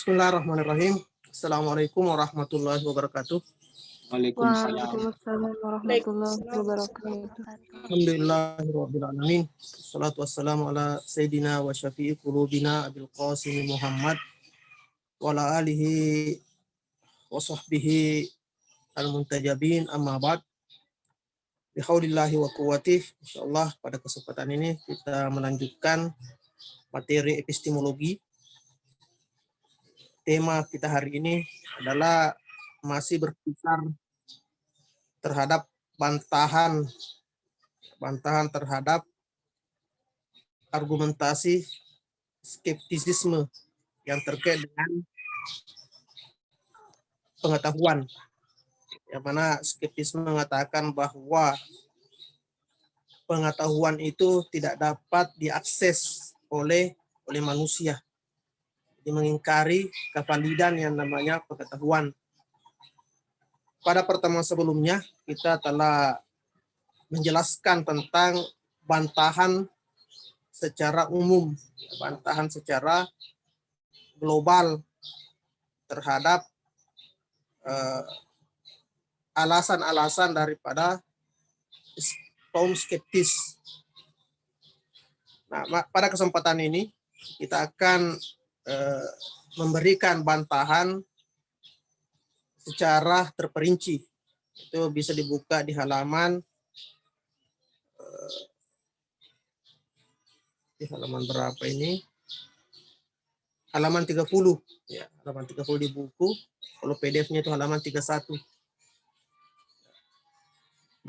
Bismillahirrahmanirrahim. Assalamualaikum warahmatullahi wabarakatuh. Waalaikumsalam. Waalaikumsalam warahmatullahi wabarakatuh. Alhamdulillahirabbil alamin. Wassalatu wassalamu ala sayyidina wa syafi'i qulubina Abil Qasim Muhammad wa ala alihi wa sahbihi al-muntajabin, amma ba'd. Bihaulillahi wa quwwatih. Insyaallah pada kesempatan ini kita melanjutkan materi epistemologi. Tema kita hari ini adalah masih berputar terhadap bantahan terhadap argumentasi skeptisisme yang terkait dengan pengetahuan, yang mana skeptisme mengatakan bahwa pengetahuan itu tidak dapat diakses oleh manusia. Jadi mengingkari kevalidan yang namanya pengetahuan. Pada pertemuan sebelumnya kita telah menjelaskan tentang bantahan secara umum, bantahan secara global terhadap alasan-alasan daripada kaum skeptis. Nah, pada kesempatan ini kita akan memberikan bantahan secara terperinci. Itu bisa dibuka di halaman berapa ini? Halaman 30. Ya, halaman 30 di buku. Kalau PDF-nya itu halaman 31.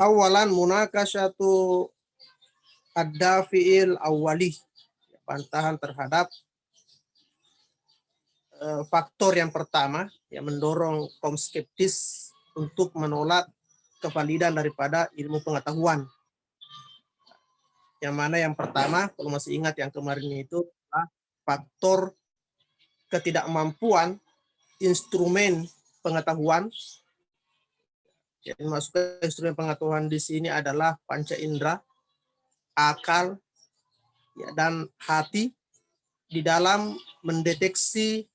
Awalan munakasyatu ad-dafi'il awwali. Bantahan terhadap faktor yang pertama yang mendorong kaum skeptis untuk menolak kevalidan daripada ilmu pengetahuan. Yang mana yang pertama, kalau masih ingat yang kemarin itu adalah faktor ketidakmampuan instrumen pengetahuan. Yang masuk ke instrumen pengetahuan di sini adalah panca indera, akal, ya, dan hati di dalam mendeteksi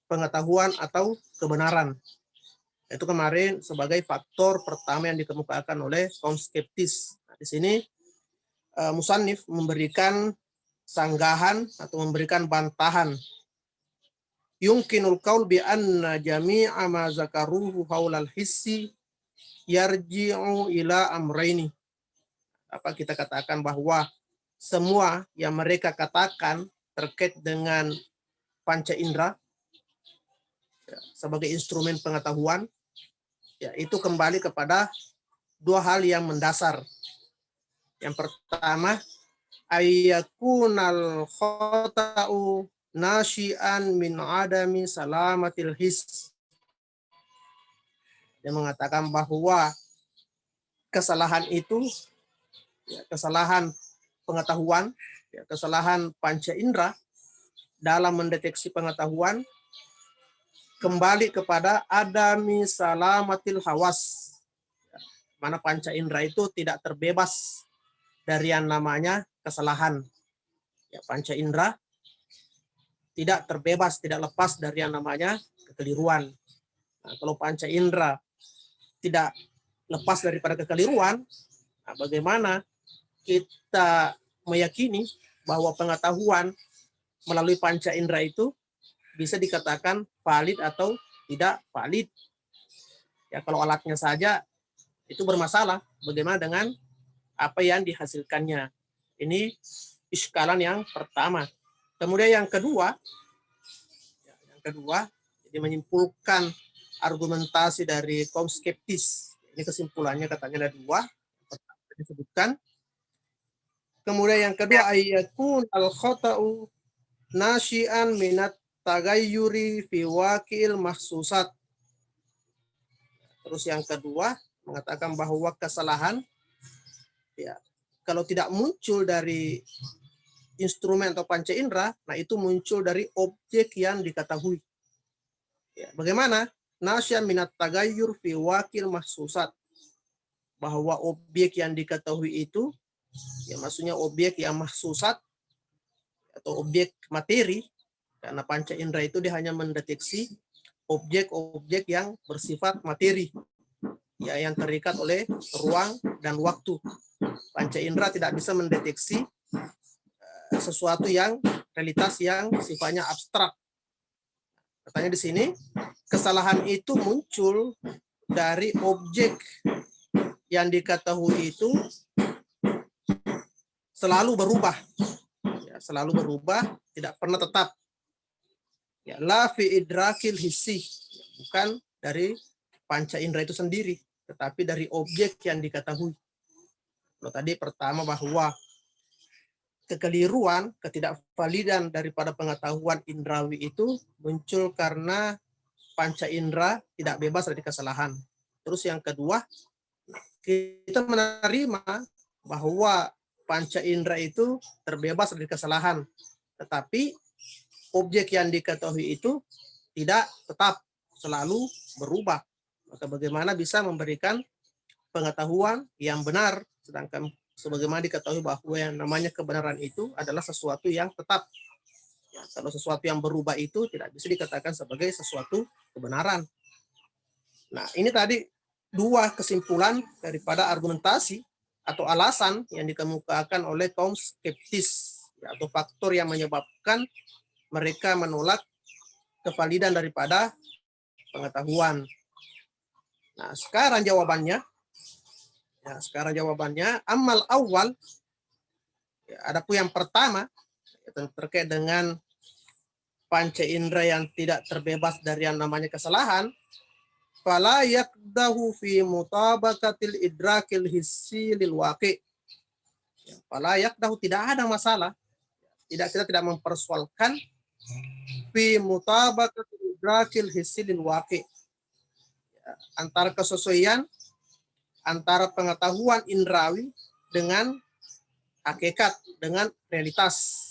pengetahuan atau kebenaran. Itu kemarin sebagai faktor pertama yang dikemukakan oleh kaum skeptis. Nah, di sini musannif memberikan sanggahan atau memberikan bantahan. Yumkinul qaul bi anna jami'a ma zakaruhu haulal hissi yarji'u ila amrayni. Apa kita katakan bahwa semua yang mereka katakan terkait dengan panca indera sebagai instrumen pengetahuan, ya, itu kembali kepada dua hal yang mendasar. Yang pertama, ayyakunal khata'u nasyi'an min adami salamatil his. Dia mengatakan bahwa kesalahan itu, ya, kesalahan pengetahuan, ya, kesalahan panca indera dalam mendeteksi pengetahuan kembali kepada adami salamatil hawas. Mana panca indera itu tidak terbebas dari yang namanya kesalahan. Ya, panca indera tidak terbebas, tidak lepas dari yang namanya kekeliruan. Nah, kalau panca indera tidak lepas daripada kekeliruan, nah, bagaimana kita meyakini bahwa pengetahuan melalui panca indera itu bisa dikatakan valid atau tidak valid? Ya, kalau alatnya saja itu bermasalah, bagaimana dengan apa yang dihasilkannya? Ini iskalan yang pertama. Kemudian yang kedua, jadi menyimpulkan argumentasi dari kaum skeptis. Ini kesimpulannya katanya ada dua, pertama disebutkan. Kemudian yang kedua, ayatun al-khata'u nasyi'an minat tagayyuri fi waqil mahsusat. Terus yang kedua mengatakan bahwa kesalahan, ya, kalau tidak muncul dari instrumen atau panca indera, nah itu muncul dari objek yang diketahui. Ya, bagaimana? Nasyi'an minat tagayyur fi waqil mahsusat. Bahwa objek yang diketahui itu, ya, maksudnya objek yang mahsusat atau objek materi, Karena panca indera itu dia hanya mendeteksi objek-objek yang bersifat materi, ya, yang terikat oleh ruang dan waktu. Panca indera tidak bisa mendeteksi sesuatu yang realitas yang sifatnya abstrak. Katanya di sini kesalahan itu muncul dari objek yang diketahui itu selalu berubah, ya, selalu berubah, tidak pernah tetap. Ya, la fi idrakil hissi, bukan dari panca indera itu sendiri, tetapi dari objek yang diketahui. Kalau tadi pertama bahwa kekeliruan, ketidakvalidan daripada pengetahuan indrawi itu muncul karena panca indera tidak bebas dari kesalahan. Terus yang kedua, kita menerima bahwa panca indera itu terbebas dari kesalahan, tetapi objek yang diketahui itu tidak tetap, selalu berubah. Maka bagaimana bisa memberikan pengetahuan yang benar, sedangkan sebagaimana diketahui bahwa yang namanya kebenaran itu adalah sesuatu yang tetap. Ya, kalau sesuatu yang berubah itu tidak bisa dikatakan sebagai sesuatu kebenaran. Nah, ini tadi dua kesimpulan daripada argumentasi atau alasan yang dikemukakan oleh kaum skeptis, ya, atau faktor yang menyebabkan mereka menolak kevalidan daripada pengetahuan. Nah, sekarang jawabannya, amal awal, ya, adapun yang pertama, ya, terkait dengan panca indera yang tidak terbebas dari yang namanya kesalahan, fala yakdahu fi mutabaqatil idrakil hissi lil waqi. Fala yakdahu, tidak ada masalah. Kita tidak mempersoalkan fi mutabaqatil idrakil hissi lil waqi. Antara kesesuaian antara pengetahuan indrawi dengan hakikat, dengan realitas.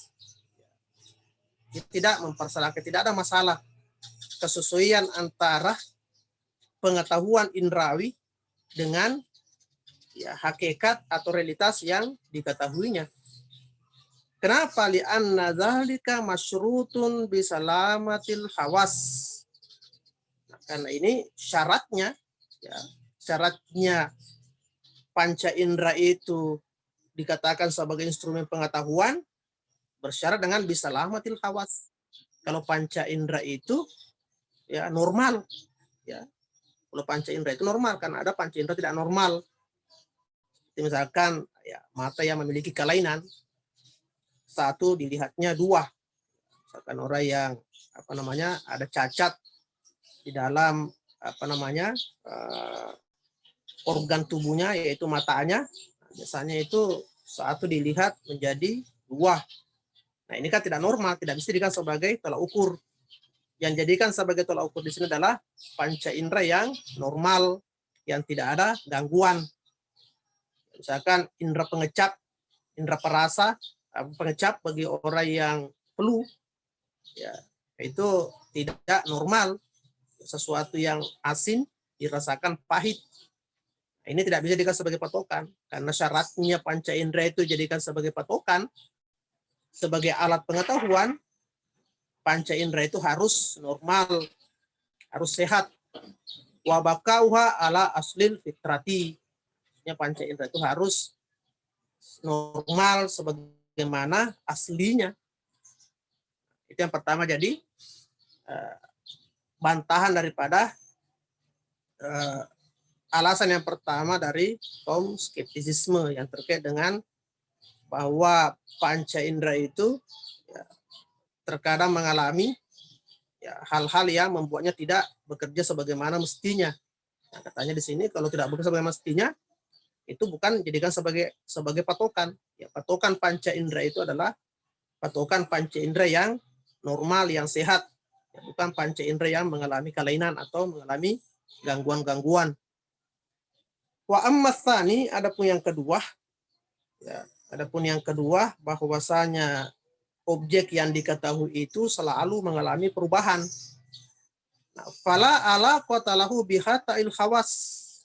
Tidak mempersalahkan, tidak ada masalah kesesuaian antara pengetahuan indrawi dengan, ya, hakikat atau realitas yang diketahuinya. Kenapa? Li'anna dzalika masyrutun bisalamatil hawas. Nah, karena ini syaratnya, ya, syaratnya panca indera itu dikatakan sebagai instrumen pengetahuan bersyarat dengan bisalamatil hawas. Kalau panca indera itu, ya, normal, ya. Kalau panca indera itu normal, karena ada panca indera tidak normal. Misalkan, ya, mata yang memiliki kelainan, satu dilihatnya dua. Misalkan orang yang ada cacat di dalam organ tubuhnya, yaitu matanya, biasanya itu satu dilihat menjadi dua. Nah, ini kan tidak normal, tidak bisa dijadikan sebagai tolak ukur. Yang jadikan sebagai tolak ukur di sini adalah panca indera yang normal, yang tidak ada gangguan. Misalkan indera pengecap, indera perasa, pengecap bagi orang yang flu, ya, itu tidak normal. Sesuatu yang asin dirasakan pahit. Ini tidak bisa dijadikan sebagai patokan, karena syaratnya panca indera itu dijadikan sebagai patokan, sebagai alat pengetahuan. Panca indera itu harus normal, harus sehat. Wa bakauha ala aslil fitrati. Panca indera itu harus normal sebagaimana aslinya. Itu yang pertama, jadi bantahan daripada alasan yang pertama dari kaum skeptisisme yang terkait dengan bahwa panca indera itu, ya, terkadang mengalami, ya, hal-hal yang membuatnya tidak bekerja sebagaimana mestinya. Nah, katanya di sini kalau tidak bekerja sebagaimana mestinya, itu bukan dijadikan sebagai patokan. Ya, patokan panca indera itu adalah patokan panca indera yang normal, yang sehat, ya, bukan panca indera yang mengalami kelainan atau mengalami gangguan-gangguan. Wa amma tsani, adapun yang kedua, ya, bahwasanya objek yang diketahui itu selalu mengalami perubahan. Nah, fala ala qatalahu bihata'il hawas.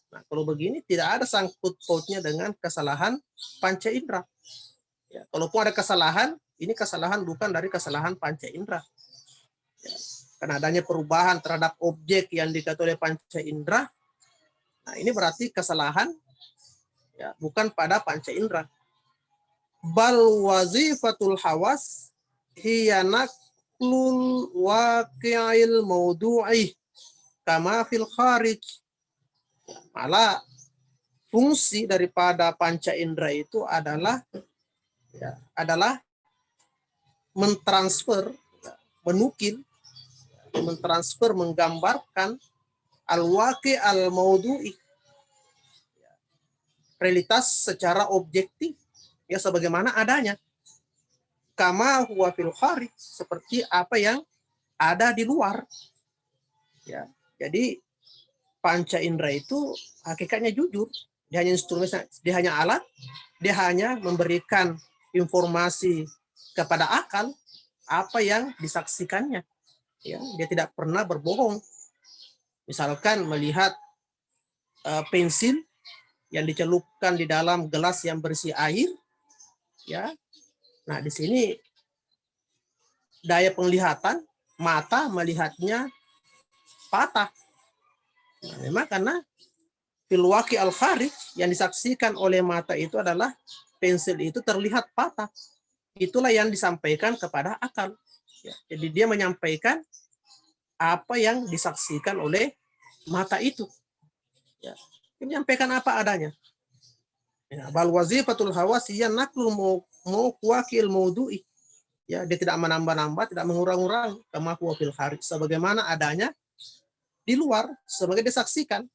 Nah, kalau begini tidak ada sangkut pautnya dengan kesalahan panca indera. Ya, kalaupun ada kesalahan, ini kesalahan bukan dari kesalahan panca indera. Ya, karena adanya perubahan terhadap objek yang dikatakan oleh panca indera. Nah, ini berarti kesalahan ya, bukan pada panca indera. Bal wazifatul hawas hiya naklul waqi'il maudu'i kama fil kharij. Malah fungsi daripada panca indera itu adalah mentransfer, menukil, mentransfer, menggambarkan al-waqi' al-maudu'i, realitas secara objektif ya sebagaimana adanya, kama huwa fil kharij, seperti apa yang ada di luar ya. Jadi panca indera itu hakikatnya jujur, dia hanya instrumen, dia hanya alat, dia hanya memberikan informasi kepada akal apa yang disaksikannya ya. Dia tidak pernah berbohong. Misalkan melihat pensil yang dicelupkan di dalam gelas yang berisi air ya. Nah, di sini daya penglihatan mata melihatnya patah. Nah, memang karena filwaki al-kharij yang disaksikan oleh mata itu adalah pensil itu terlihat patah. Itulah yang disampaikan kepada akal. Ya, jadi dia menyampaikan apa yang disaksikan oleh mata itu. Ya, dia menyampaikan apa adanya. Ya, bal wazifatul hawasiyya naqlu mawqi'il maudu'i. Ya, dia tidak menambah-nambah, tidak mengurang-urang, kama huwa fil kharij, sebagaimana adanya di luar, sebagai disaksikan.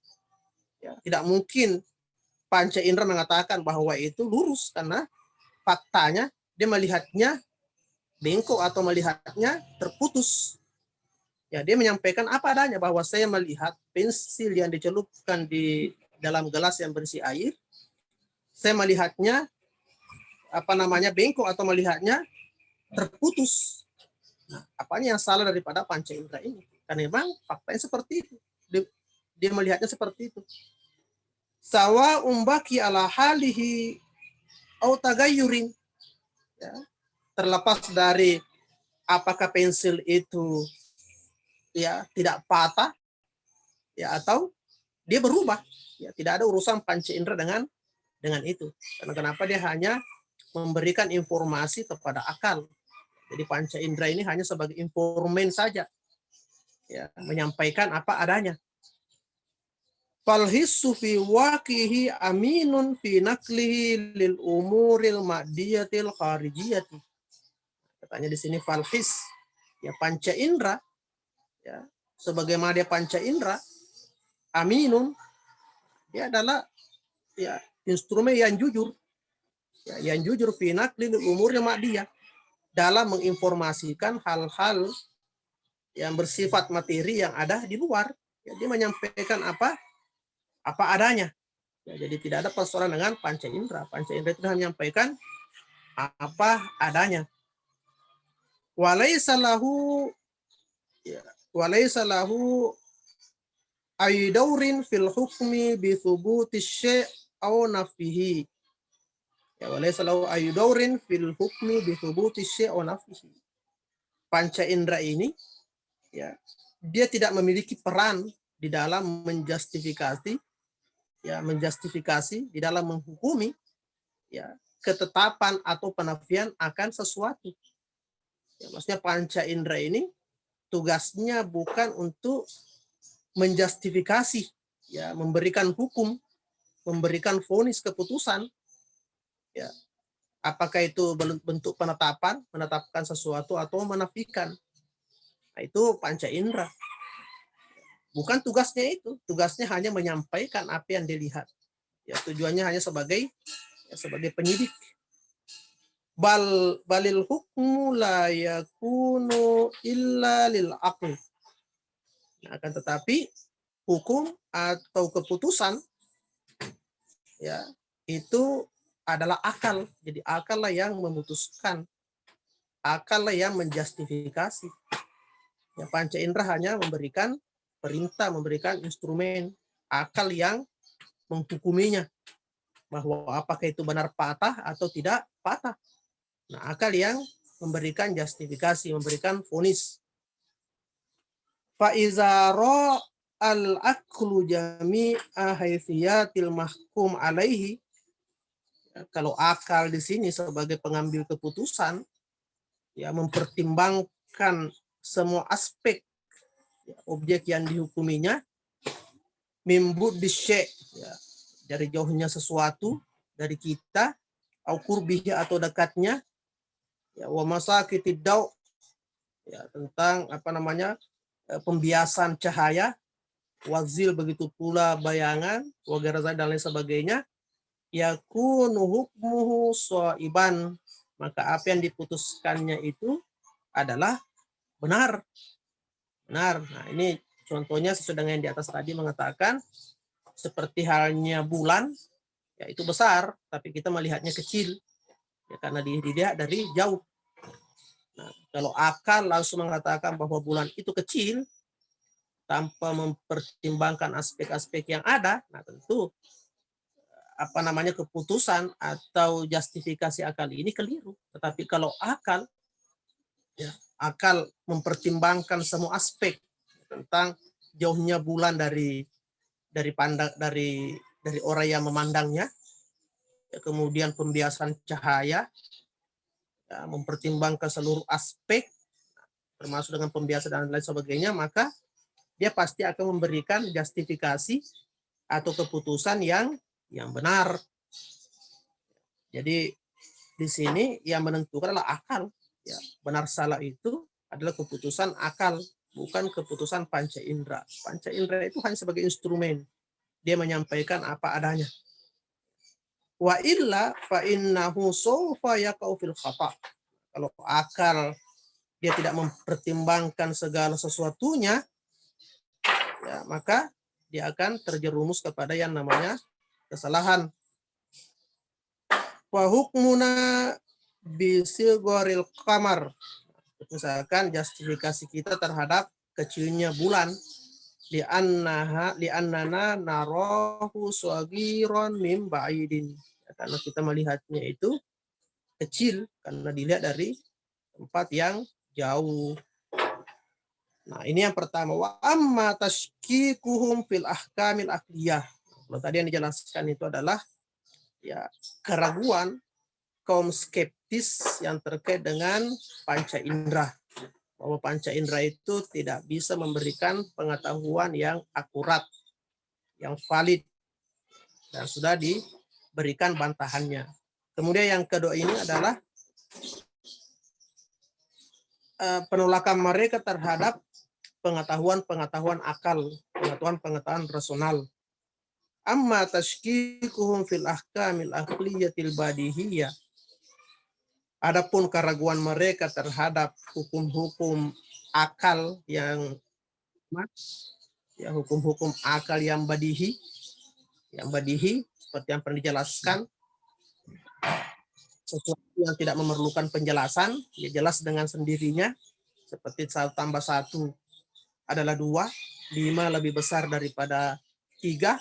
Ya, tidak mungkin panca indera mengatakan bahwa itu lurus karena faktanya dia melihatnya bengkok atau melihatnya terputus. Ya, dia menyampaikan apa adanya bahwa saya melihat pensil yang dicelupkan di dalam gelas yang berisi air, saya melihatnya bengkok atau melihatnya terputus. Nah, apanya yang salah daripada panca indera ini? Karena memang faktanya seperti itu. Dia melihatnya seperti itu. Sawa umbaki ala halihi au tagayyurin. Ya, terlepas dari apakah pensil itu ya tidak patah ya atau dia berubah. Ya, tidak ada urusan panca indera dengan itu. Karena kenapa dia hanya memberikan informasi kepada akal. Jadi panca indera ini hanya sebagai informan saja. Ya, menyampaikan apa adanya. Falhissu fi waqihi aminun fi naklihi lil umuril ma'diyatil kharijiyati. Katanya di sini falhis, ya panca indera, ya sebagaimana dia panca indera, aminun, dia adalah ya instrumen yang jujur, ya, yang jujur fi nakli lil umuril ma'diyah, dalam menginformasikan hal-hal yang bersifat materi yang ada di luar. Ya, dia menyampaikan apa adanya. Ya, jadi tidak ada persoalan dengan panca indera. Panca indera itu menyampaikan apa adanya. Walaysa lahu aydaurin fil hukmi bi thubuti syai' aw nafihi. Ya, walaysa lahu aydaurin fil hukmi bi thubuti syai' aw nafihi. Panca indera ini ya, dia tidak memiliki peran di dalam menjustifikasi di dalam menghukumi ya ketetapan atau penafian akan sesuatu. Ya, maksudnya panca indera ini tugasnya bukan untuk menjustifikasi, ya, memberikan hukum, memberikan vonis keputusan, ya, apakah itu bentuk penetapan, menetapkan sesuatu atau menafikan. Nah, itu panca indera. Bukan tugasnya itu, tugasnya hanya menyampaikan apa yang dilihat. Ya, tujuannya hanya sebagai penyidik. Balil hukmu la yakunu illa lil aql. Nah, akan tetapi hukum atau keputusan ya itu adalah akal. Jadi akal lah yang memutuskan, akal lah yang menjustifikasi. Ya, panca indera hanya memberikan perintah, memberikan instrumen, akal yang menghukuminya bahwa apakah itu benar patah atau tidak patah. Nah, akal yang memberikan justifikasi, memberikan vonis. Fa iza al-aklu jami'a haithiyatil mahkum alaihi. Kalau akal di sini sebagai pengambil keputusan, ya mempertimbangkan semua aspek objek yang dihukuminya, mimbud bisyai, ya, dari jauhnya sesuatu dari kita, au kurbihi atau dekatnya, ya, wa masakitid daw, ya, tentang pembiasan cahaya, wazil begitu pula bayangan, wagarazai dan lain sebagainya, yakunu hukmuhu shaiban, maka apa yang diputuskannya itu adalah benar. Nah, ini contohnya sesuai dengan yang di atas tadi mengatakan seperti halnya bulan, ya itu besar, tapi kita melihatnya kecil, ya karena dilihat dari jauh. Nah, kalau akal langsung mengatakan bahwa bulan itu kecil tanpa mempertimbangkan aspek-aspek yang ada, nah tentu keputusan atau justifikasi akal ini keliru. Tetapi kalau akal, ya, akal mempertimbangkan semua aspek tentang jauhnya bulan dari orang yang memandangnya, ya, kemudian pembiasan cahaya, ya, mempertimbangkan seluruh aspek termasuk dengan pembiasan dan lain sebagainya, maka dia pasti akan memberikan justifikasi atau keputusan yang benar. Jadi di sini yang menentukan adalah akal. Ya, benar salah itu adalah keputusan akal, bukan keputusan panca indera. Panca indera itu hanya sebagai instrumen. Dia menyampaikan apa adanya. Wa illa fa innahu sawfa yaqau fil khata. Kalau akal dia tidak mempertimbangkan segala sesuatunya, ya, maka dia akan terjerumus kepada yang namanya kesalahan. Wa hukmuna bisigoril kamar. Misalkan justifikasi kita terhadap kecilnya bulan, li'annana narahu sagiran mim ba'idin. Karena kita melihatnya itu kecil karena dilihat dari tempat yang jauh. Nah, ini yang pertama. Wa amma tashkikuhum fil ahkamil akliyah. Kalau tadi yang dijelaskan itu adalah, ya, keraguan kaum skeptis yang terkait dengan panca indera, bahwa panca indera itu tidak bisa memberikan pengetahuan yang akurat, yang valid, dan sudah diberikan bantahannya. Kemudian yang kedua ini adalah penolakan mereka terhadap pengetahuan akal, pengetahuan rasional. Amma tashkikuhum fil ahkamil aqliyatil badihiyah. Adapun keraguan mereka terhadap hukum-hukum akal yang hukum-hukum akal yang badihi seperti yang pernah dijelaskan, sesuatu yang tidak memerlukan penjelasan, ya jelas dengan sendirinya, seperti 1 tambah 1 adalah 2, 5 lebih besar daripada 3,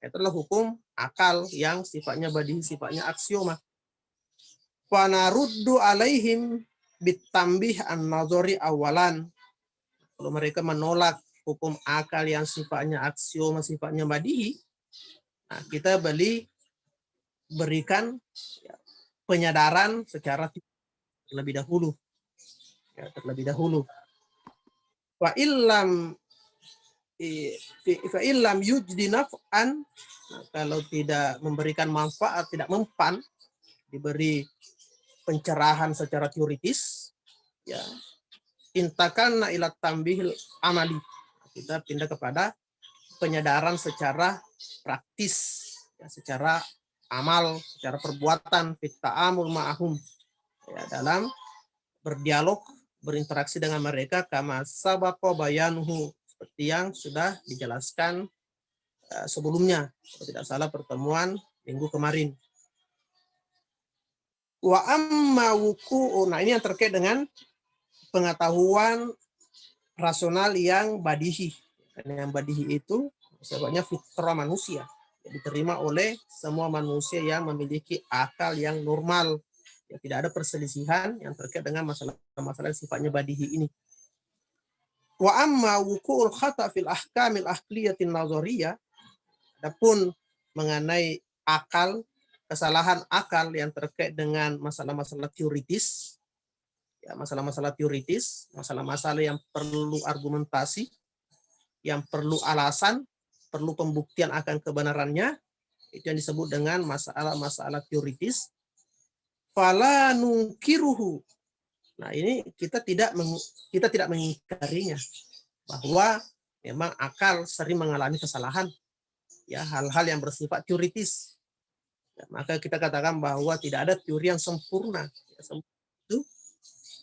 itu adalah hukum akal yang sifatnya badihi, sifatnya aksioma. Fanaruddu alaihim bitambih an-nazari awalan. Kalau mereka menolak hukum akal yang sifatnya aksioma, sifatnya badihi, nah, kita berikan, ya, penyadaran secara terlebih dahulu. Ya, terlebih dahulu. Fa illam yujdi naf'an, nah, kalau tidak memberikan manfaat, tidak mempan, diberi pencerahan secara teoritis, ya, intakalna ila tambihil amali, kita pindah kepada penyadaran secara praktis, ya, secara amal, secara perbuatan, fit ta'amul ma'ahum, ya, dalam berdialog, berinteraksi dengan mereka, kama sabaqa bayanuhu, seperti yang sudah dijelaskan sebelumnya, kalau tidak salah pertemuan minggu kemarin. Wa amma wuku'u, nah ini yang terkait dengan pengetahuan rasional yang badihi. Karena yang badihi itu sebabnya fitrah manusia, yang diterima oleh semua manusia yang memiliki akal yang normal. Ya, tidak ada perselisihan yang terkait dengan masalah-masalah sifatnya badihi ini. Wa amma wuku'ul khata fil ahkamil aqliyatin nazariyah, adapun mengenai akal, kesalahan akal yang terkait dengan masalah-masalah teoritis, ya masalah-masalah teoritis, masalah-masalah yang perlu argumentasi, yang perlu alasan, perlu pembuktian akan kebenarannya, itu yang disebut dengan masalah-masalah teoritis. Fala nungkiruhu. Nah, ini kita tidak mengingkarinya bahwa memang akal sering mengalami kesalahan, ya hal-hal yang bersifat teoritis. Ya, maka kita katakan bahwa tidak ada teori yang sempurna. Itu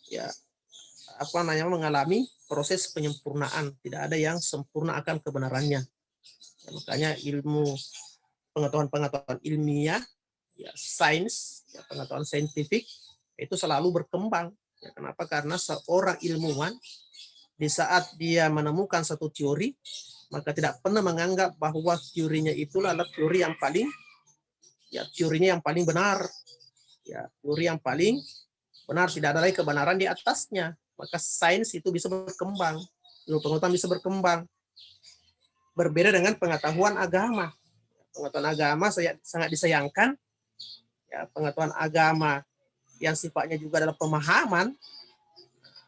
ya mengalami proses penyempurnaan. Tidak ada yang sempurna akan kebenarannya. Ya, makanya ilmu pengetahuan ilmiah, ya sains, ya pengetahuan saintifik itu selalu berkembang. Ya, kenapa? Karena seorang ilmuwan di saat dia menemukan satu teori, maka tidak pernah menganggap bahwa teorinya itulah teori yang paling benar. Ya, teori yang paling benar, tidak ada lagi kebenaran di atasnya. Maka sains itu bisa berkembang, ilmu pengetahuan bisa berkembang. Berbeda dengan pengetahuan agama. Pengetahuan agama sangat disayangkan. Ya, pengetahuan agama yang sifatnya juga adalah pemahaman.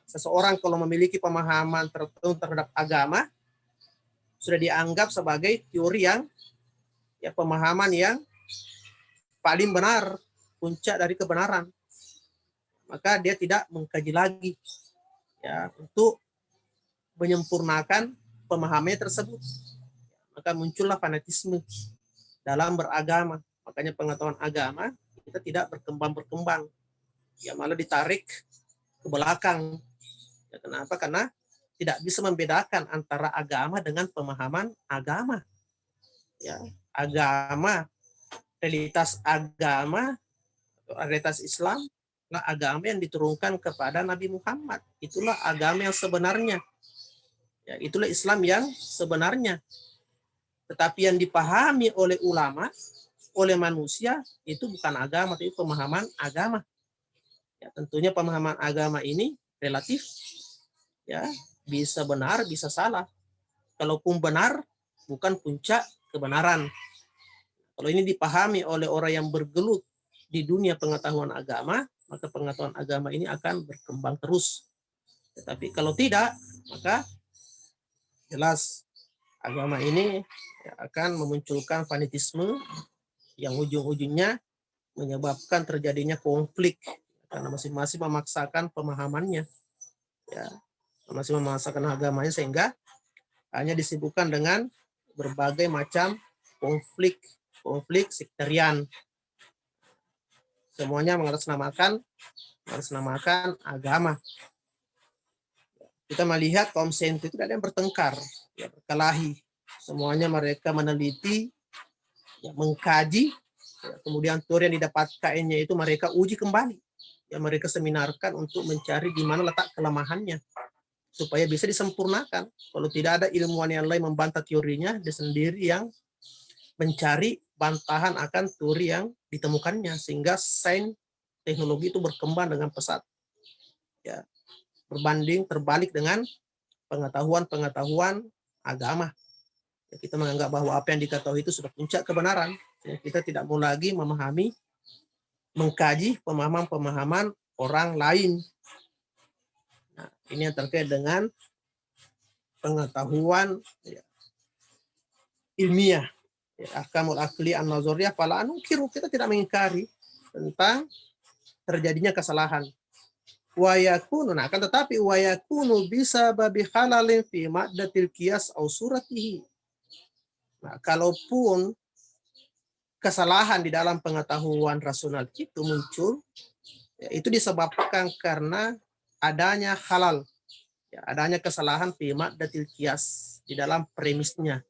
Seseorang kalau memiliki pemahaman tertentu terhadap agama, sudah dianggap sebagai teori yang, ya pemahaman yang paling benar, puncak dari kebenaran. Maka dia tidak mengkaji lagi, ya untuk menyempurnakan pemahamannya tersebut. Maka muncullah fanatisme dalam beragama. Makanya pengetahuan agama kita tidak berkembang, ya malah ditarik ke belakang. Ya, kenapa? Karena tidak bisa membedakan antara agama dengan pemahaman agama. Ya, agama, realitas agama, atau realitas Islam, adalah agama yang diturunkan kepada Nabi Muhammad. Itulah agama yang sebenarnya. Ya, itulah Islam yang sebenarnya. Tetapi yang dipahami oleh ulama, oleh manusia, itu bukan agama, tapi pemahaman agama. Ya, tentunya pemahaman agama ini relatif, ya bisa benar, bisa salah. Kalaupun benar, bukan puncak kebenaran. Kalau ini dipahami oleh orang yang bergelut di dunia pengetahuan agama, maka pengetahuan agama ini akan berkembang terus. Tetapi kalau tidak, maka jelas agama ini akan memunculkan fanatisme yang ujung-ujungnya menyebabkan terjadinya konflik karena masing-masing memaksakan pemahamannya, ya masing-masing memaksakan agamanya, sehingga hanya disibukkan dengan berbagai macam konflik sektarian, semuanya mengatasnamakan agama. Kita melihat kaum Saint itu tidak ada yang bertengkar, ya berkelahi, semuanya mereka meneliti, ya mengkaji, ya, kemudian teori yang didapatkannya itu mereka uji kembali, ya mereka seminarkan untuk mencari di mana letak kelemahannya supaya bisa disempurnakan. Kalau tidak ada ilmuwan yang lain membantah teorinya, dia sendiri yang mencari bantahan akan teori yang ditemukannya, sehingga sains teknologi itu berkembang dengan pesat, ya terbalik dengan pengetahuan agama. Ya, kita menganggap bahwa apa yang diketahui itu sudah puncak kebenaran. Ya, kita tidak mau lagi mengkaji pemahaman orang lain. Nah, ini yang terkait dengan pengetahuan, ya, ilmiah, ya, ahkamul aqli an-nazariyah. Fala anukiru, kita tidak mengingkari tentang terjadinya kesalahan. Wa yakunu, nah akan tetapi wa yakunu bisa babi halalin fi ma'datil qiyas au suratihi. Nah, kalaupun kesalahan di dalam pengetahuan rasional itu muncul, ya, itu disebabkan karena adanya halal, ya, adanya kesalahan fi ma'datil qiyas, di dalam premisnya.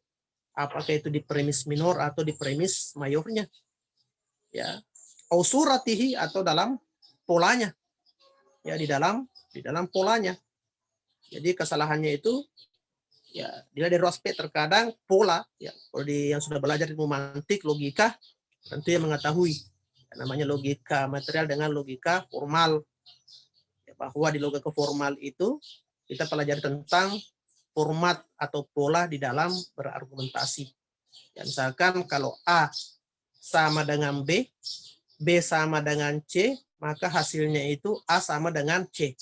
Apakah itu di premis minor atau di premis mayornya, ya, au suratihi, atau dalam polanya, ya di dalam polanya. Jadi kesalahannya itu, ya dilihat dari aspek, terkadang pola, ya kalau yang sudah belajar ilmu mantik, logika, tentu yang mengetahui, ya, namanya logika material dengan logika formal, ya, bahwa di logika formal itu kita pelajari tentang format atau pola di dalam berargumentasi. Ya, misalkan kalau A sama dengan B, B sama dengan C, maka hasilnya itu A sama dengan C.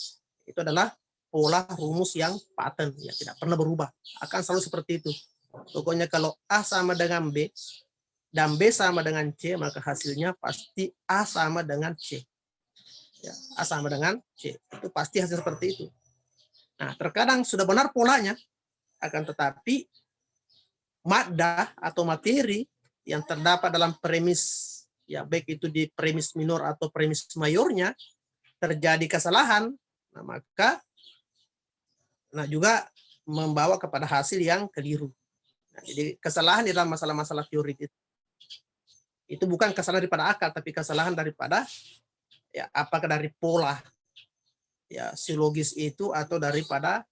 Itu adalah pola rumus yang paten, ya tidak pernah berubah, akan selalu seperti itu. Pokoknya kalau A sama dengan B dan B sama dengan C, maka hasilnya pasti A sama dengan C. Ya, A sama dengan C, itu pasti hasil seperti itu. Nah, terkadang sudah benar polanya, akan tetapi madah atau materi yang terdapat dalam premis, ya baik itu di premis minor atau premis mayornya, terjadi kesalahan, nah maka juga membawa kepada hasil yang keliru. Nah, jadi kesalahan di dalam masalah-masalah teori itu bukan kesalahan daripada akal, tapi kesalahan daripada ya apakah dari pola ya silogis itu atau daripada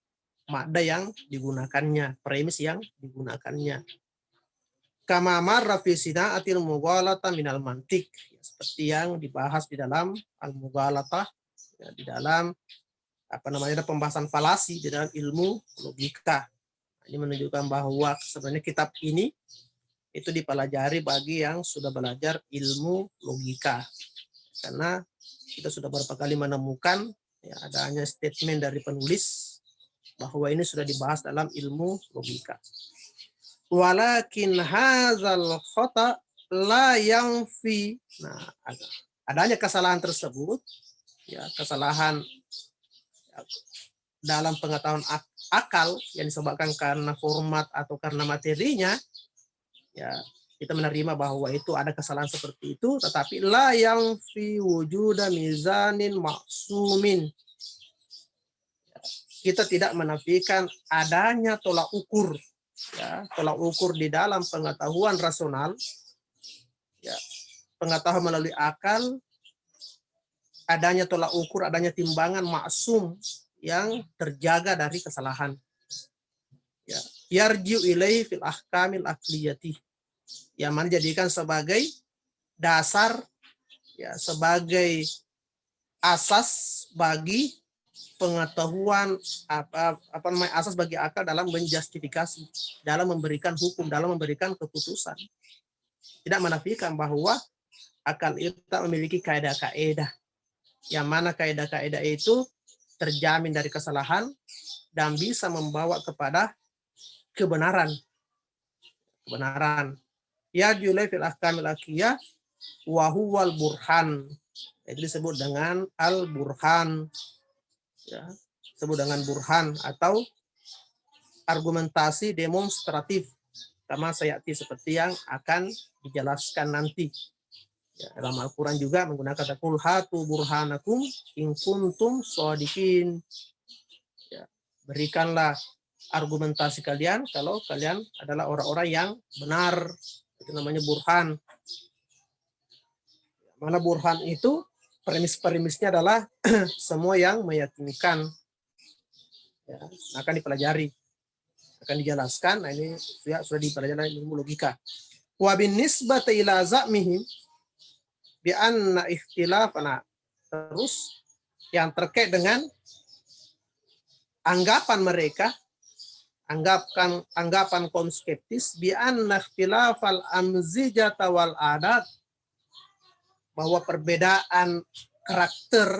mada yang digunakannya, premis yang digunakannya. Kama marra fi sina'atil mughalata minal mantik, ya, seperti yang dibahas di dalam al-mughalatah, ya, di dalam ada pembahasan falasi di dalam ilmu logika. Ini menunjukkan bahwa sebenarnya kitab ini itu dipelajari bagi yang sudah belajar ilmu logika, karena kita sudah beberapa kali menemukan ya adanya statement dari penulis bahwa ini sudah dibahas dalam ilmu logika. Walakin hadzal khata la yanfi. Nah, adanya kesalahan tersebut, ya kesalahan dalam pengetahuan akal yang disebabkan karena format atau karena materinya, ya kita menerima bahwa itu ada kesalahan seperti itu, tetapi la yanfi wujuda mizanin maksumin. Kita tidak menafikan adanya tolak ukur, ya tolak ukur di dalam pengetahuan rasional, ya pengetahuan melalui akal, adanya tolak ukur, adanya timbangan maksum yang terjaga dari kesalahan. Ya, yarji'u ilaihi fil ahkamil aqliyati, yang menjadikan sebagai dasar, ya sebagai asas bagi pengetahuan asas bagi akal dalam menjustifikasi, dalam memberikan hukum, dalam memberikan keputusan. Tidak menafikan bahwa akal itu memiliki kaidah-kaidah, yang mana kaidah-kaidah itu terjamin dari kesalahan dan bisa membawa kepada kebenaran. Ya julai fil ahkamil aqliyah wa huwal burhan. Itu disebut dengan al-burhan. Ya, disebut dengan burhan atau argumentasi demonstratif, sama sayati seperti yang akan dijelaskan nanti. Ya, dalam Al-Quran juga menggunakan kata qul hatu burhanakum in kuntum shadiqin. Ya, berikanlah argumentasi kalian kalau kalian adalah orang-orang yang benar. Itu namanya burhan. Mana burhan itu premis-premisnya adalah semua yang meyakinkan, ya, akan dipelajari, akan dijelaskan. Nah ini ya, sudah dipelajari ilmu logika. Wa bin nisbati ila za'mihim bi anna ikhtilafana, terus yang terkait dengan anggapan mereka, anggapan kaum skeptis bi anna ikhtilafal amzijata wal adat, bahwa perbedaan karakter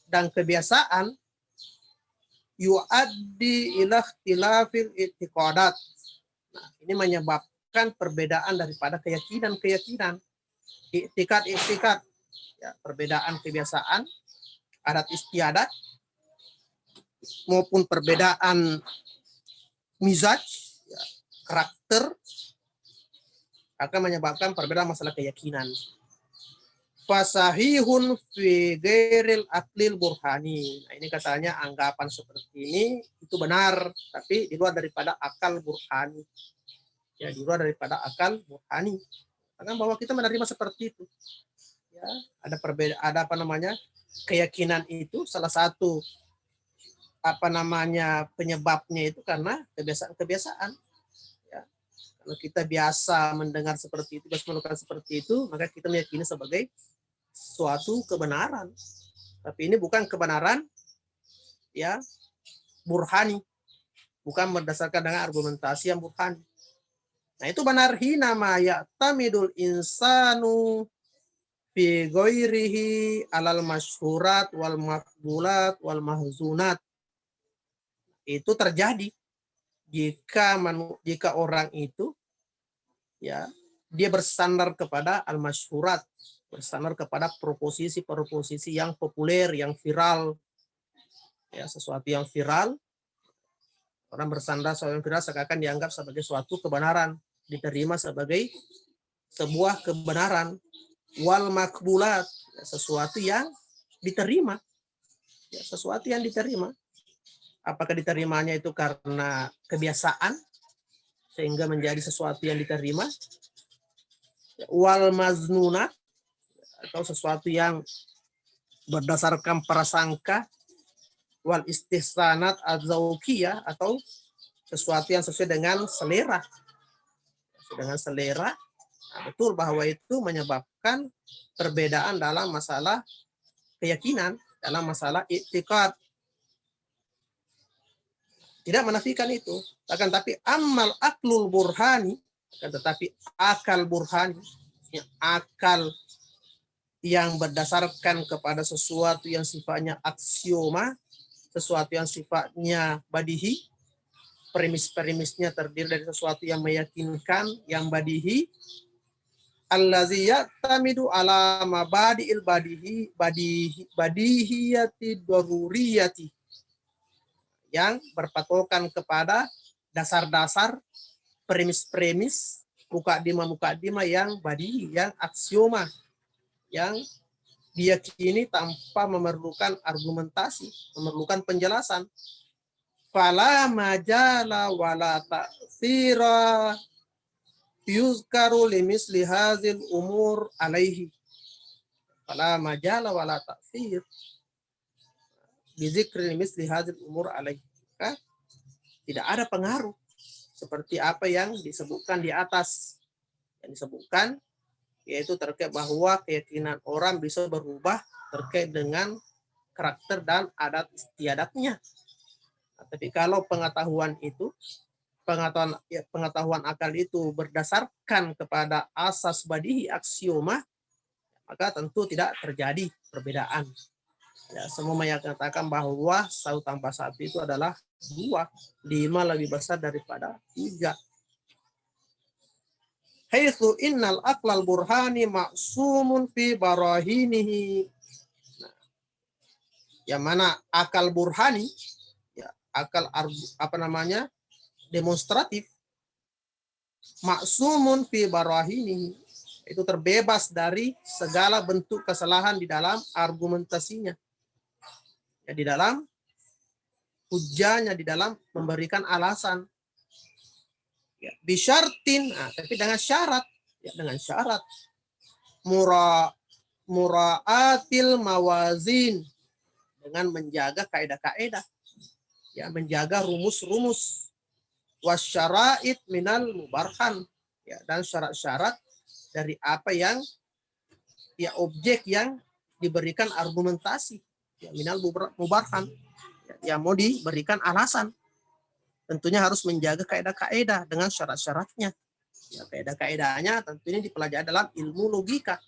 dan kebiasaan yu'addi ila ikhtilafil i'tiqadat. Nah, ini menyebabkan perbedaan daripada keyakinan-keyakinan, i'tiqad, ya, perbedaan kebiasaan, adat istiadat, maupun perbedaan mizaj, ya, karakter, akan menyebabkan perbedaan masalah keyakinan. Fasahihun fi ghairil aqlil burhani. Nah, ini katanya anggapan seperti ini itu benar, tapi di luar daripada akal burhani. Ya, di luar daripada akal burhani. Karena bahwa kita menerima seperti itu. Ya, ada perbedaan, keyakinan itu salah satu penyebabnya itu karena kebiasaan-kebiasaan. Kalau kita biasa mendengar seperti itu, biasa melakukan seperti itu, maka kita meyakini sebagai suatu kebenaran. Tapi ini bukan kebenaran ya burhani, bukan berdasarkan dengan argumentasi yang burhan. Nah, itu benar hina ma ya'tamidul insanu fi ghairihi alal masyhurat wal maqbulat wal mahzunat. Itu terjadi jika orang itu ya dia bersandar kepada al masyhurat, bersandar kepada proposisi-proposisi yang populer, yang viral. Ya, sesuatu yang viral, orang bersandar sesuatu yang viral seakan dianggap sebagai suatu kebenaran, diterima sebagai sebuah kebenaran. Wal makbulat, sesuatu yang diterima. Ya, sesuatu yang diterima. Apakah diterimanya itu karena kebiasaan sehingga menjadi sesuatu yang diterima? Wal maznunat, atau sesuatu yang berdasarkan prasangka. Wal istihsanat az-zawqiyah, atau sesuatu yang sesuai dengan selera. Dengan selera, nah, betul bahwa itu menyebabkan perbedaan dalam masalah keyakinan, dalam masalah i'tiqad. Tidak menafikan itu. Akan tapi amal aklul burhani, akan tetapi akal burhani, akal yang berdasarkan kepada sesuatu yang sifatnya aksioma, sesuatu yang sifatnya badihi, premis-premisnya terdiri dari sesuatu yang meyakinkan, yang badihi, allazi ya'tamidu ala mabadi'il badihiyati daruriyati, yang berpatokan kepada dasar-dasar, premis-premis, mukadimah yang badihi, yang aksioma, yang diyakini tanpa memerlukan argumentasi, memerlukan penjelasan. Fala majala wala ta'thira yuzkaru limisli hazil umur alaihi. Fala majala wala ta'thir bizikri limisli hazil umur alaihi. Tidak ada pengaruh seperti apa yang disebutkan di atas. Yang disebutkan yaitu terkait bahwa keyakinan orang bisa berubah terkait dengan karakter dan adat istiadatnya. Nah, tapi kalau pengetahuan itu, pengetahuan akal itu berdasarkan kepada asas badihi aksioma, maka tentu tidak terjadi perbedaan. Ya, semua menyatakan bahwa 1 tambah 1 itu adalah 2, 5 lebih besar daripada 3. Haitsu innal aqlal burhani ma'sumun fi barahinihi. Nah, yang mana akal burhani, ya, akal demonstratif, ma'sumun fi barahinihi, itu terbebas dari segala bentuk kesalahan di dalam argumentasinya. Ya, di dalam hujahnya, di dalam memberikan alasan. Ya, bisyartin, tapi dengan syarat, ya, dengan syarat muraatil mawazin, dengan menjaga kaidah-kaidah, ya, menjaga rumus-rumus, wasyara'id minal mubarhan, ya, dan syarat-syarat dari apa yang, ya, objek yang diberikan argumentasi, ya, minal mubarhan, ya, yang mau diberikan alasan. Tentunya harus menjaga kaidah-kaidah dengan syarat-syaratnya. Ya, kaidah-kaidahnya tentunya dipelajari dalam ilmu logika.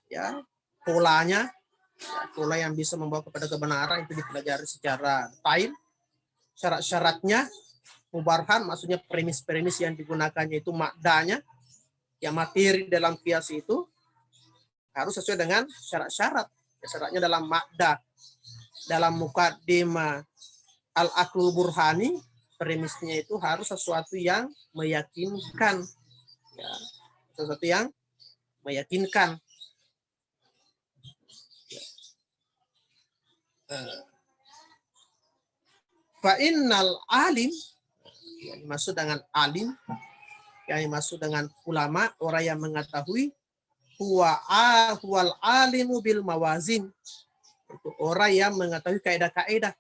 Ya, polanya, ya, pola yang bisa membawa kepada kebenaran itu dipelajari secara detail. Syarat-syaratnya, mubarhan, maksudnya premis-premis yang digunakannya itu makdanya, ya, materi dalam kias itu harus sesuai dengan syarat-syarat. Ya, syaratnya dalam makda, dalam mukaddimah al-aqlul burhani, premisnya itu harus sesuatu yang meyakinkan, ya, sesuatu yang meyakinkan. Fa innal alim, yang dimaksud dengan alim, yang dimaksud dengan ulama, orang yang mengetahui, huwal alimu bil mawazin, itu orang yang mengetahui kaidah-kaidah.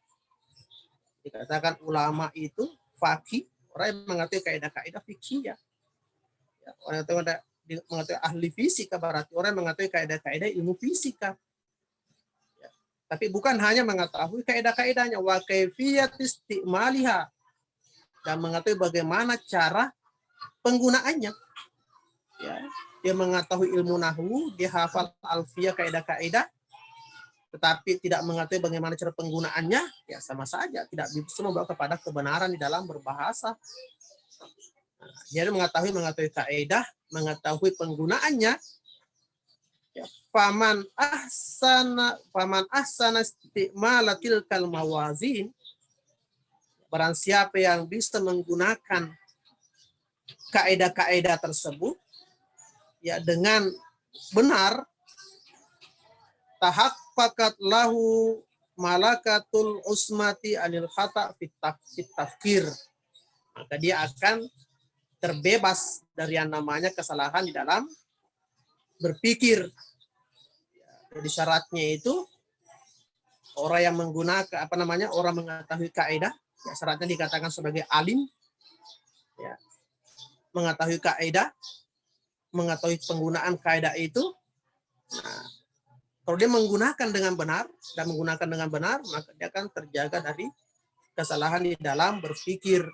Dikatakan ulama itu faqih, orang yang mengetahui kaidah-kaidah fikih, ya. Orang yang mengetahui ahli fisika, berarti orang yang mengetahui kaidah-kaidah ilmu fisika. Ya. Tapi bukan hanya mengetahui kaidah-kaidahnya, wa kaifiyat istimaliha, dan mengetahui bagaimana cara penggunaannya. Ya, dia mengetahui ilmu nahwu, dia hafal alfiyah kaidah-kaidah, tetapi tidak mengetahui bagaimana cara penggunaannya, ya sama saja tidak bisa membawa kepada kebenaran di dalam berbahasa. Nah, jadi mengetahui kaidah, mengetahui penggunaannya. Ya, faman ahsana istimalatil kal mawazin, barang siapa yang bisa menggunakan kaidah-kaidah tersebut ya dengan benar, tahaqqaqat lahu malakatul usmati anil khata fit tafkir, maka dia akan terbebas dari yang namanya kesalahan di dalam berpikir. Jadi syaratnya itu orang yang menggunakan orang mengetahui kaidah, ya syaratnya dikatakan sebagai alim, ya, mengetahui kaidah, mengetahui penggunaan kaidah itu. Nah, kalau dia menggunakan dengan benar dan menggunakan dengan benar, maka dia akan terjaga dari kesalahan di dalam berpikir.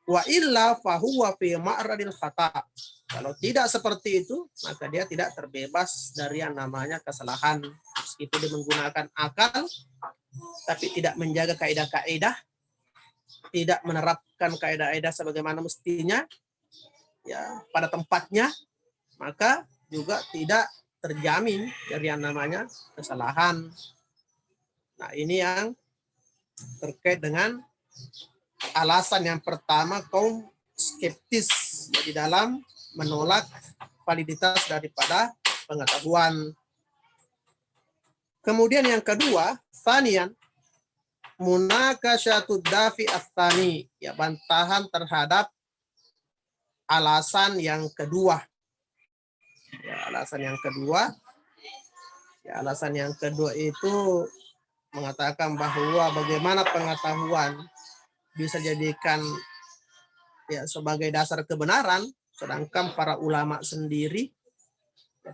Wa illa fahuwa fi ma'radil khata. Kalau tidak seperti itu, maka dia tidak terbebas dari yang namanya kesalahan. Meskipun dia menggunakan akal, tapi tidak menjaga kaidah-kaidah, tidak menerapkan kaidah-kaidah sebagaimana mestinya, ya pada tempatnya, maka juga tidak terjamin dari yang namanya kesalahan. Nah, ini yang terkait dengan alasan yang pertama kaum skeptis di dalam menolak validitas daripada pengetahuan. Kemudian yang kedua, tsaniyan munakasyatud dafi ats-tsani, ya bantahan terhadap alasan yang kedua. Ya, alasan yang kedua itu mengatakan bahwa bagaimana pengetahuan bisa jadikan ya sebagai dasar kebenaran, sedangkan para ulama sendiri,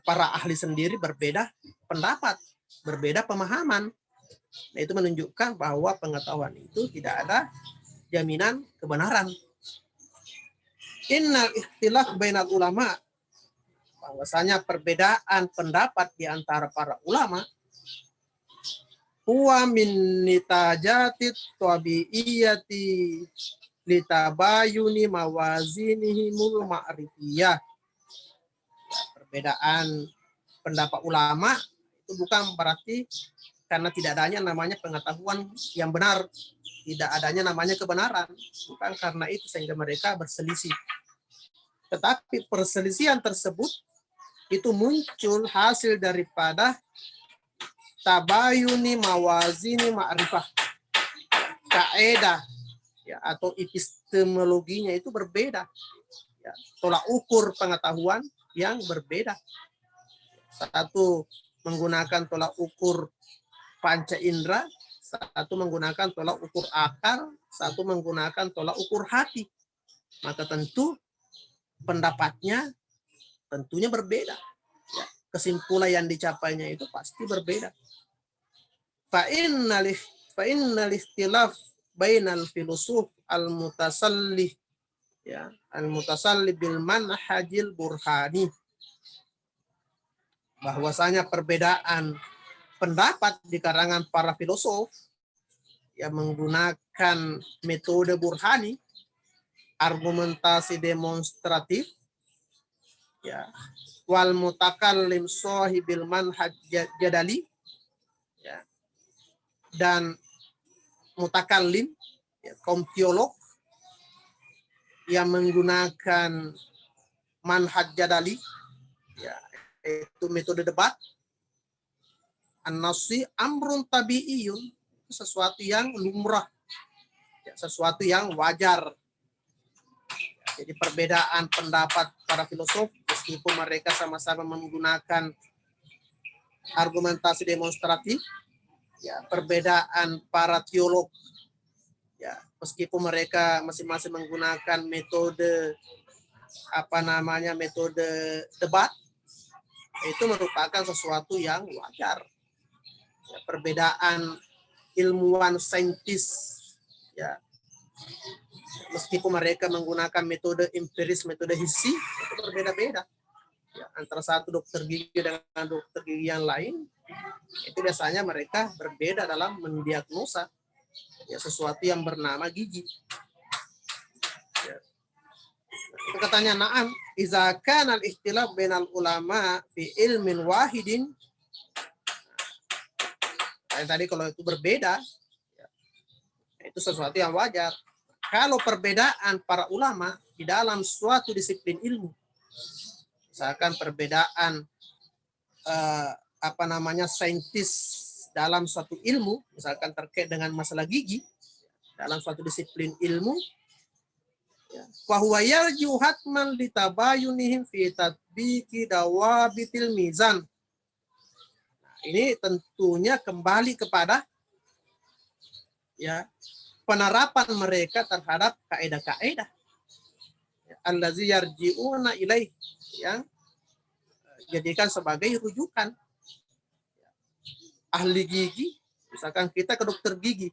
para ahli sendiri berbeda pendapat, berbeda pemahaman. Nah, itu menunjukkan bahwa pengetahuan itu tidak ada jaminan kebenaran. Innal ikhtilaf bainal ulama, bahwasanya perbedaan pendapat di antara para ulama huwa min nitajatit tabi'iyati litabayuni mawazinihimul ma'rifiyah. Perbedaan pendapat ulama itu bukan berarti karena tidak adanya namanya pengetahuan yang benar, tidak adanya namanya kebenaran, bukan karena itu sehingga mereka berselisih. Tetapi perselisihan tersebut itu muncul hasil daripada tabayuni mawazini ma'rifah, kaidah ya atau epistemologinya itu berbeda, ya, tolak ukur pengetahuan yang berbeda. Satu menggunakan tolak ukur panca indera, satu menggunakan tolak ukur akal, satu menggunakan tolak ukur hati. Maka tentu pendapatnya tentunya berbeda, ya, kesimpulan yang dicapainya itu pasti berbeda. Fa innal ikhtilaf bainal filosuf al-mutasallih, ya, al-mutasallih bil manhajil burhani, bahwasanya perbedaan pendapat di kalangan para filosof yang menggunakan metode burhani, argumentasi demonstratif, ya, wal mutakallim sahibil manhaj jadali, ya, dan mutakallim, ya, kaum teolog yang menggunakan manhaj jadali, ya, itu metode debat, an-nasi amrun tabi'iyun, sesuatu yang lumrah, ya, sesuatu yang wajar. Jadi perbedaan pendapat para filosof meskipun mereka sama-sama menggunakan argumentasi demonstratif, ya, perbedaan para teolog, ya, meskipun mereka masing-masing menggunakan metode metode debat, itu merupakan sesuatu yang wajar. Ya, perbedaan ilmuwan saintis, ya, Meskipun mereka menggunakan metode empiris, metode hissi, itu berbeda-beda. Ya, antara satu dokter gigi dengan dokter gigi yang lain, itu biasanya mereka berbeda dalam mendiagnosa ya sesuatu yang bernama gigi. Ya. Itu katanya na'am, iza kana al-ikhtilaf bainal ulama fi ilmin wahidin. Kayak tadi kalau itu berbeda, ya, itu sesuatu yang wajar. Kalau perbedaan para ulama di dalam suatu disiplin ilmu, misalkan perbedaan saintis dalam suatu ilmu, misalkan terkait dengan masalah gigi dalam suatu disiplin ilmu, fa huwa yarju hatman litabayunihim fi tatbiqi dawabitil mizan. Nah, ini tentunya kembali kepada ya penerapan mereka terhadap kaidah-kaidah allazi yarji'una ilaih, yang jadikan sebagai rujukan. Ahli gigi, misalkan kita ke dokter gigi,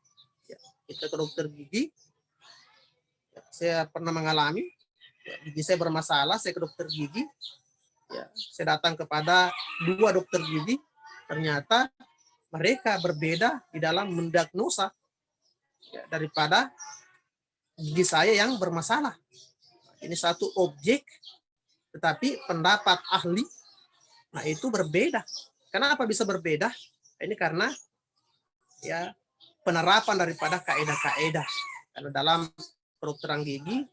saya pernah mengalami gigi saya bermasalah, saya ke dokter gigi, saya datang kepada 2 dokter gigi, ternyata mereka berbeda di dalam mendiagnosa daripada gigi saya yang bermasalah. Ini satu objek, tetapi pendapat ahli, nah itu berbeda. Kenapa bisa berbeda? Ini karena ya penerapan daripada kaidah-kaidah. Karena dalam kedokteran gigi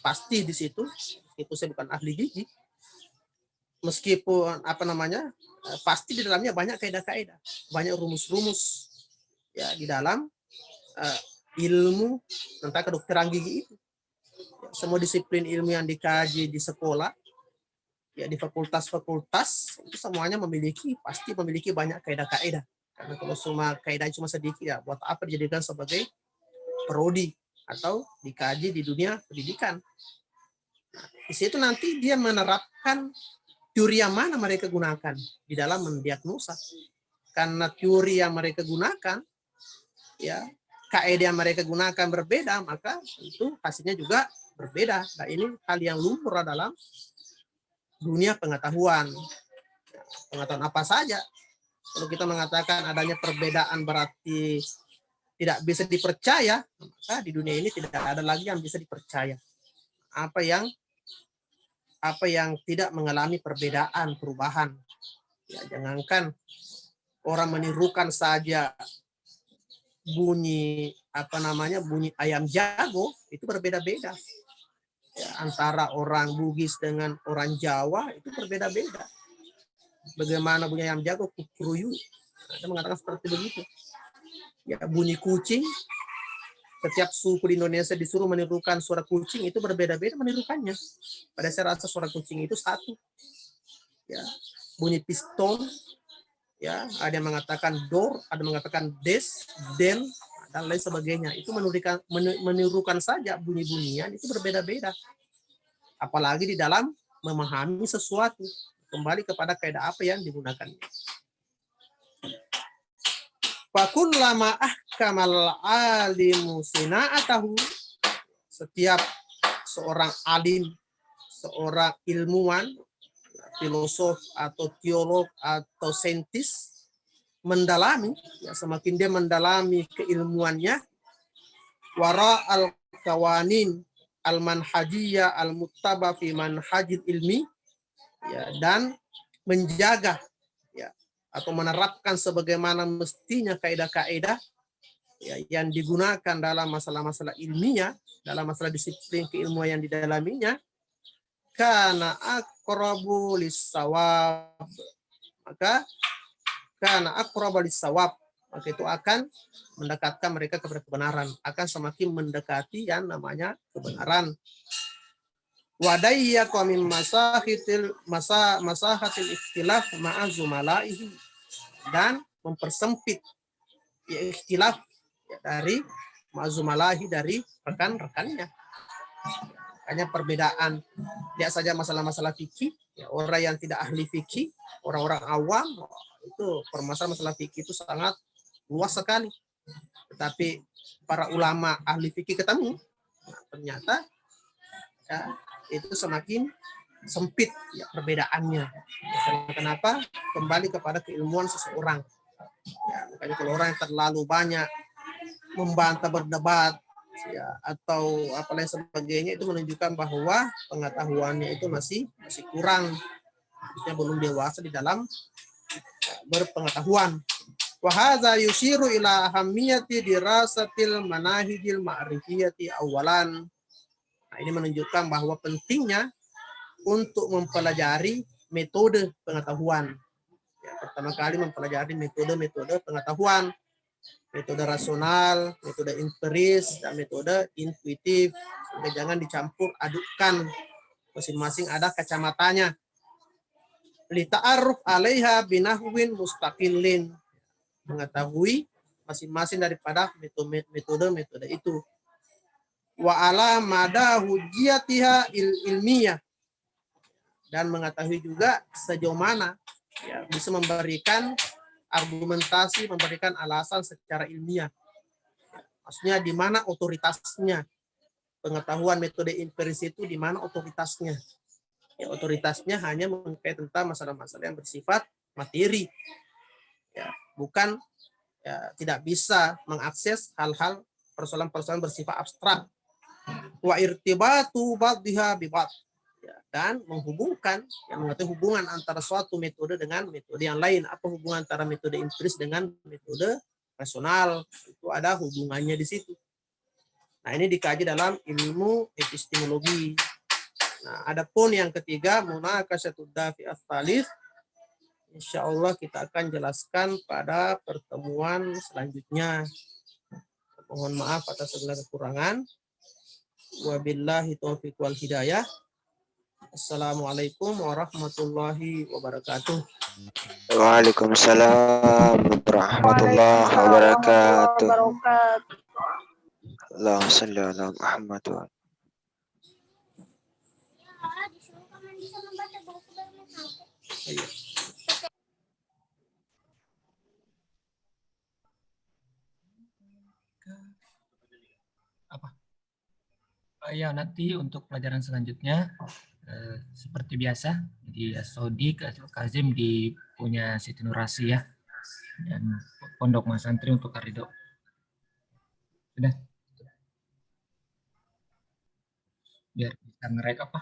pasti di situ, meskipun saya bukan ahli gigi, meskipun pasti di dalamnya banyak kaidah-kaidah, banyak rumus-rumus ya di dalam ilmu tentang kedokteran gigi itu. Semua disiplin ilmu yang dikaji di sekolah, ya di fakultas-fakultas, itu semuanya pasti memiliki banyak kaidah-kaidah. Karena kalau semua kaidah cuma sedikit, ya buat apa dijadikan sebagai prodi atau dikaji di dunia pendidikan. Nah, di situ nanti dia menerapkan teori yang mana mereka gunakan di dalam mendiagnosa. Karena teori yang mereka gunakan, ya kaidah yang mereka gunakan berbeda, maka itu hasilnya juga berbeda. Nah, ini hal yang lumrah dalam dunia pengetahuan. Pengetahuan apa saja. Kalau kita mengatakan adanya perbedaan berarti tidak bisa dipercaya, maka di dunia ini tidak ada lagi yang bisa dipercaya. Apa yang tidak mengalami perbedaan, perubahan. Ya, jangankan orang menirukan saja bunyi ayam jago itu berbeda-beda. Ya, antara orang Bugis dengan orang Jawa itu berbeda-beda. Bagaimana bunyi ayam jago, kukruyu, ada mengatakan seperti begitu. Ya, bunyi kucing, setiap suku di Indonesia disuruh menirukan suara kucing itu berbeda-beda menirukannya. Pada saya rasa suara kucing itu satu. Ya, bunyi piston, ya ada yang mengatakan door, ada yang mengatakan des, del, dan lain sebagainya. Itu menirukan saja bunyi-bunyian itu berbeda-beda. Apalagi di dalam memahami sesuatu, kembali kepada kaidah apa yang digunakan. Fakullama ahkamal alimu sina'atahu, setiap seorang alim, seorang ilmuwan, filosof atau teolog atau saintis mendalami, ya semakin dia mendalami keilmuannya, wara al-kawanin al-manhajiyah al-muttaba fi manhajil ilmi, ya, dan menjaga ya atau menerapkan sebagaimana mestinya kaidah-kaidah ya, yang digunakan dalam masalah-masalah ilmiah, dalam masalah disiplin keilmuan yang didalaminya, kana aqrabu lis-shawab, maka kana aqrabu lis-shawab, maka itu akan mendekatkan mereka kepada kebenaran, akan semakin mendekati yang namanya kebenaran. Wadayya min masahatil ikhtilaf ma'a zumalaihi, dan mempersempit ya ikhtilaf ya, dari ma'zumalahi, dari rekan-rekannya. Hanya perbedaan tidak saja masalah-masalah fikih, ya, orang yang tidak ahli fikih, orang-orang awam, itu permasalahan masalah fikih itu sangat luas sekali. Tetapi para ulama ahli fikih ketemu, nah, ternyata ya, itu semakin sempit ya perbedaannya. Kenapa? Kembali kepada keilmuan seseorang. Ya, makanya kalau orang yang terlalu banyak membantah, berdebat, ya, atau apalah sebagainya, itu menunjukkan bahwa pengetahuannya itu masih kurang, maksudnya belum dewasa di dalam berpengetahuan. Wa hadza yushiru ila ahammiyati dirasatil manahijil ma'rifiyati awalan. Nah, ini menunjukkan bahwa pentingnya untuk mempelajari metode pengetahuan. Ya, pertama kali mempelajari metode pengetahuan, metode rasional, metode empiris, dan metode intuitif. Sehingga jangan dicampur adukkan, masing-masing ada kacamatanya. Li ta'aruf 'alaiha binahwin mustaqillin. Mengetahui masing-masing daripada metode itu. Wa ala mada hujjiyatiha ilmiyah, dan mengetahui juga sejauh mana ya bisa memberikan argumentasi, memberikan alasan secara ilmiah. Maksudnya di mana otoritasnya. Pengetahuan metode empiris itu di mana otoritasnya. Ya, otoritasnya hanya mengkait tentang masalah-masalah yang bersifat materi. Ya, bukan ya, tidak bisa mengakses hal-hal persoalan-persoalan bersifat abstrak. Wa irtibatu ba'dihha bi ba'd. Ya, dan menghubungkan, yang mengetahui hubungan antara suatu metode dengan metode yang lain. Apa hubungan antara metode empiris dengan metode rasional? Itu ada hubungannya di situ. Nah, ini dikaji dalam ilmu epistemologi. Nah, adapun yang ketiga, munaqasyatud dafi ats-tsalits, insyaallah kita akan jelaskan pada pertemuan selanjutnya. Mohon maaf atas segala kekurangan. Wabillahi taufiq wal hidayah. Assalamualaikum warahmatullahi wabarakatuh. Waalaikumsalam warahmatullahi wabarakatuh. Allahumma shalli ala Muhammad wa apa? Ya, nanti untuk pelajaran selanjutnya seperti biasa di Saudi Kazim di punya Siti Nurasi ya, dan Pondok Mas Santri untuk Karido. Sudah, biar bisa ngerek apa.